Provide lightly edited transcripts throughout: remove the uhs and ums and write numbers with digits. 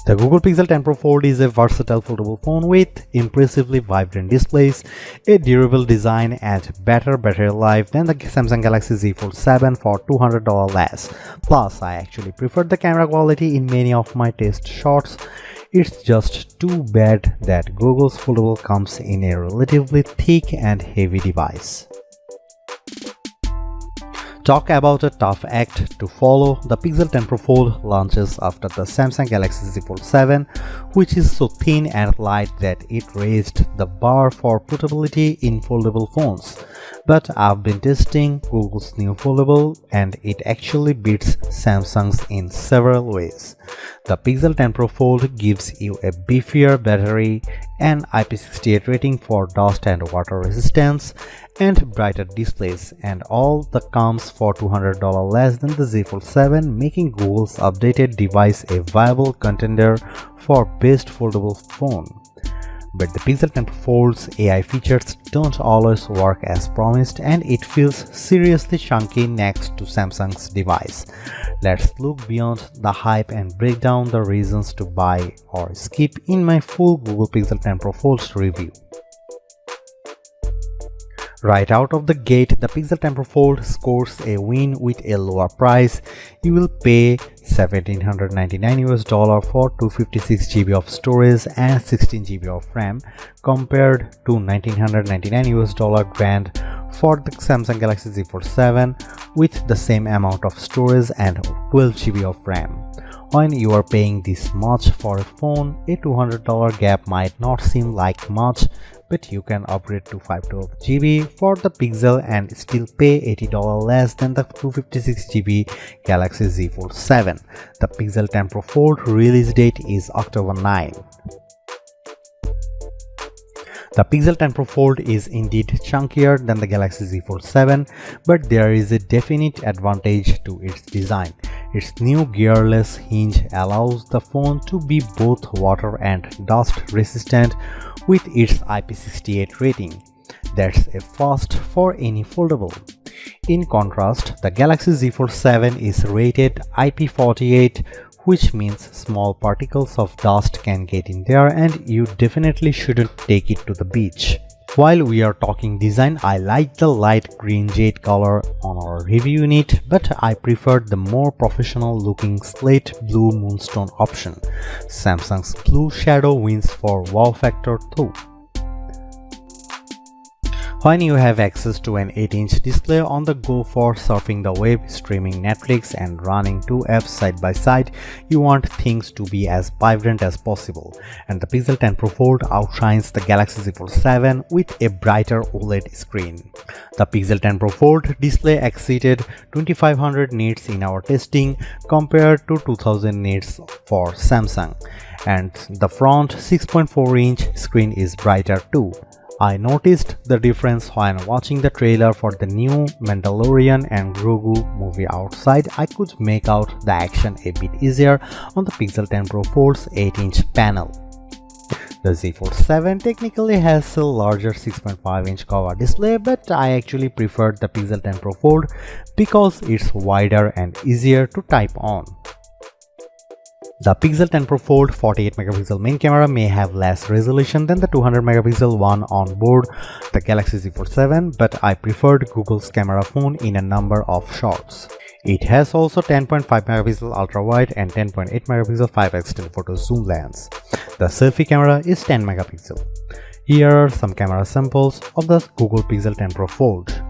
The Google Pixel 10 Pro Fold is a versatile foldable phone with impressively vibrant displays, a durable design, and better battery life than the Samsung Galaxy Z Fold 7 for $200 less. Plus, I actually prefer the camera quality in many of my test shots. It's just too bad that Google's Foldable comes in a relatively thick and heavy device. Talk about a tough act to follow. The Pixel 10 Pro Fold launches after the Samsung Galaxy Z Fold 7, which is so thin and light that it raised the bar for portability in foldable phones. But I've been testing Google's new Foldable and it actually beats Samsung's in several ways. The Pixel 10 Pro Fold gives you a beefier battery, an IP68 rating for dust and water resistance, and brighter displays, and all the comes for $200 less than the Z Fold 7, making Google's updated device a viable contender for best foldable phone. But the Pixel 10 Pro Fold's AI features don't always work as promised, and it feels seriously chunky next to Samsung's device. Let's look beyond the hype and break down the reasons to buy or skip in my full Google Pixel 10 Pro Fold review. Right out of the gate, the Pixel 10 Pro Fold scores a win with a lower price. You will pay $1,799 for 256 GB of storage and 16 GB of RAM compared to $1,999 grand for the Samsung Galaxy Z Fold 7 with the same amount of storage and 12 GB of RAM. When you are paying this much for a phone, a $200 gap might not seem like much, but you can upgrade to 512 GB for the Pixel and still pay $80 less than the 256 GB Galaxy Z Fold 7. The Pixel 10 Pro Fold release date is October 9. The Pixel 10 Pro Fold is indeed chunkier than the Galaxy Z Fold 7, but there is a definite advantage to its design. Its new gearless hinge allows the phone to be both water and dust resistant with its IP68 rating. That's a first for any foldable. In contrast, the Galaxy Z Fold 7 is rated IP48, which means small particles of dust can get in there and you definitely shouldn't take it to the beach. While we are talking design, I like the light green jade color on our review unit, but I preferred the more professional looking slate blue moonstone option. Samsung's blue shadow wins for wow factor though. When you have access to an 8-inch display on the go for surfing the web, streaming Netflix, and running two apps side by side, you want things to be as vibrant as possible. And the Pixel 10 Pro Fold outshines the Galaxy Z Fold 7 with a brighter OLED screen. The Pixel 10 Pro Fold display exceeded 2500 nits in our testing compared to 2000 nits for Samsung. And the front 6.4-inch screen is brighter too. I noticed the difference when watching the trailer for the new Mandalorian and Grogu movie outside. I could make out the action a bit easier on the Pixel 10 Pro Fold's 8-inch panel. The Z Fold 7 technically has a larger 6.5-inch cover display, but I actually preferred the Pixel 10 Pro Fold because it's wider and easier to type on. The Pixel 10 Pro Fold 48MP main camera may have less resolution than the 200MP one on board the Galaxy Z Fold 7, but I preferred Google's camera phone in a number of shots. It has also 10.5MP ultra-wide and 10.8MP 5x telephoto zoom lens. The selfie camera is 10MP. Here are some camera samples of the Google Pixel 10 Pro Fold.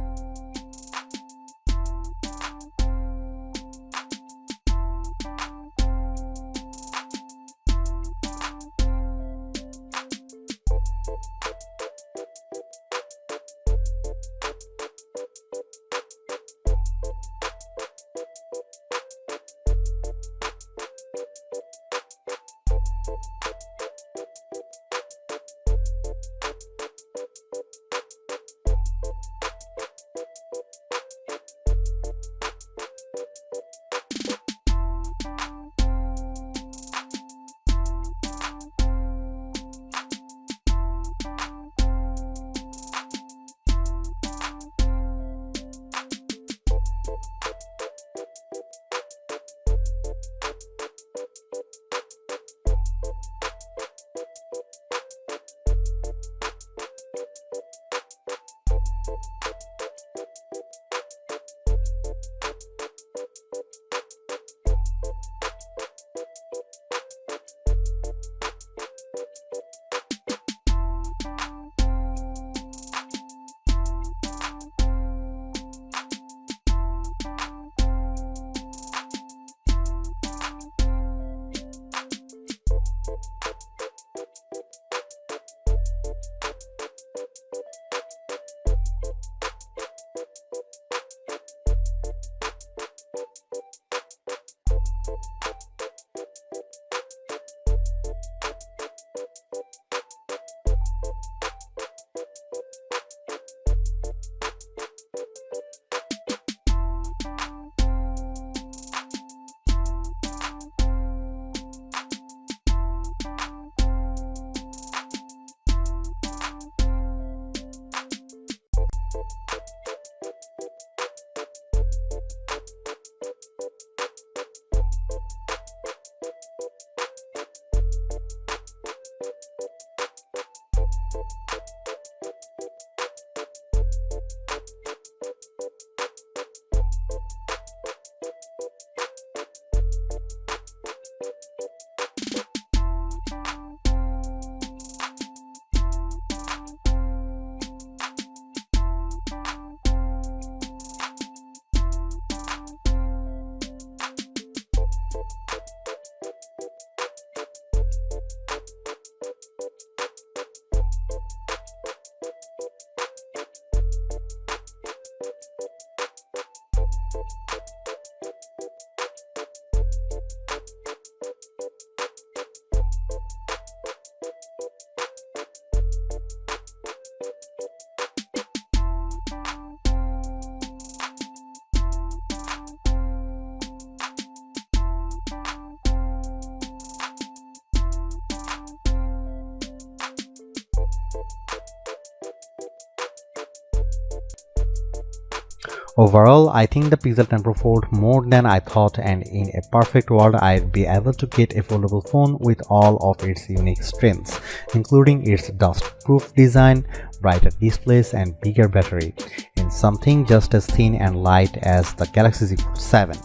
Overall, I think the Pixel 10 Pro Fold more than I thought, and in a perfect world I'd be able to get a foldable phone with all of its unique strengths, including its dust-proof design, brighter displays and bigger battery, in something just as thin and light as the Galaxy Z Fold 7.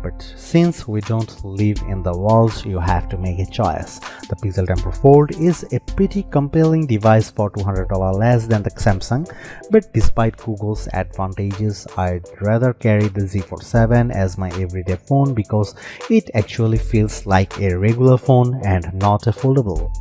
But since we don't live in the world, you have to make a choice. The Pixel 10 Pro Fold is a pretty compelling device for $200 less than the Samsung, but despite Google's advantages, I'd rather carry the Z Fold 7 as my everyday phone because it actually feels like a regular phone and not a foldable.